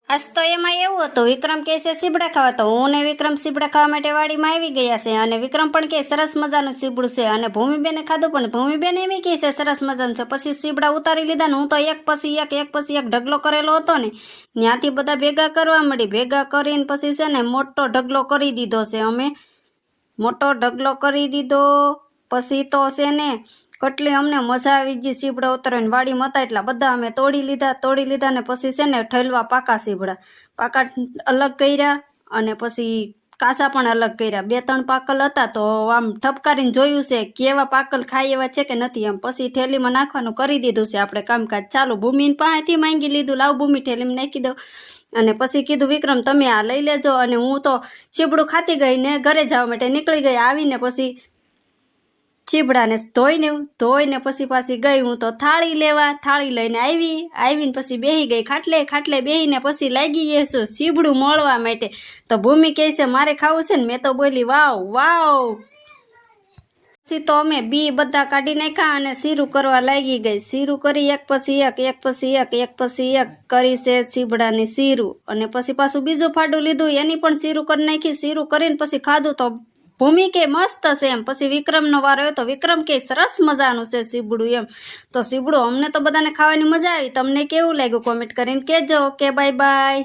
આજ તો એમાં એવું હતું, વિક્રમ કહે છે સીબડા ખાવા, તો હું ને વિક્રમ સીબડા ખાવા માટે વાડીમાં આવી ગયા છે. અને વિક્રમ પણ કહે સરસ મજાનું સીબડું છે. અને ભૂમિબેને ખાધું પણ ભૂમિબેન એમ કહે છે સરસ મજાનું છે. પછી સીબડા ઉતારી લીધા ને હું તો એક પછી એક ઢગલો કરેલો હતો ને, ત્યાંથી બધા ભેગા કરવા મળી. ભેગા કરીને પછી છે ને મોટો ઢગલો કરી દીધો છે. અમે મોટો ઢગલો કરી દીધો પછી તો છે ને કેટલી અમને મજા આવી ગઈ સીબડા ઉતરવાની. વાડીમાં હતા એટલા બધા અમે તોડી લીધા ને પછી છે ને ઠલવા પાકા સીબડા પાકા અલગ કર્યા અને પછી કાચા પણ અલગ કર્યા. 2-3 પાકલ હતા તો આમ ઠપકારીને જોયું છે કેવા પાકલ ખાય એવા છે કે નથી એમ. પછી થેલીમાં નાખવાનું કરી દીધું છે આપણે કામકાજ ચાલુ. ભૂમિને પાસેથી માંગી લીધું, લાવ ભૂમિ થેલીમાં નાખી દો. અને પછી કીધું વિક્રમ તમે આ લઈ લેજો. અને હું તો સીબડું ખાતી ગઈ ને ઘરે જવા માટે નીકળી ગઈ. આવીને પછી ચીબડાને ધોઈને પછી પાછી ગઈ હું તો થાળી લેવા. થાળી લઈને આવીને પછી બેહી ગઈ ખાટલે બેહીને પછી લાગી જઈશું ચીબડું મોળવા માટે. તો ભૂમિ કહે છે મારે ખાવું છે ને. મેં તો બોલી વાવ. પછી તો અમે બી બધા કાઢી નાખ્યા અને સીરું કરવા લાગી ગઈ. સીરું કરી એક પછી એક કરી છે ચીબડાની સીરું. અને પછી પાછું બીજું ફાડું લીધું, એની પણ સીરું કરી નાખી. સીરું કરીને પછી ખાધું તો ભૂમિ કે મસ્ત છે એમ. પછી વિક્રમનો વારો આવ્યો તો વિક્રમ કે સરસ મજાનું છે સીબડું એમ. તો સીબડું અમને તો બધાને ખાવાની મજા આવી. તમને કેવું લાગ્યું કોમેન્ટ કરીને કહેજો. Okay bye.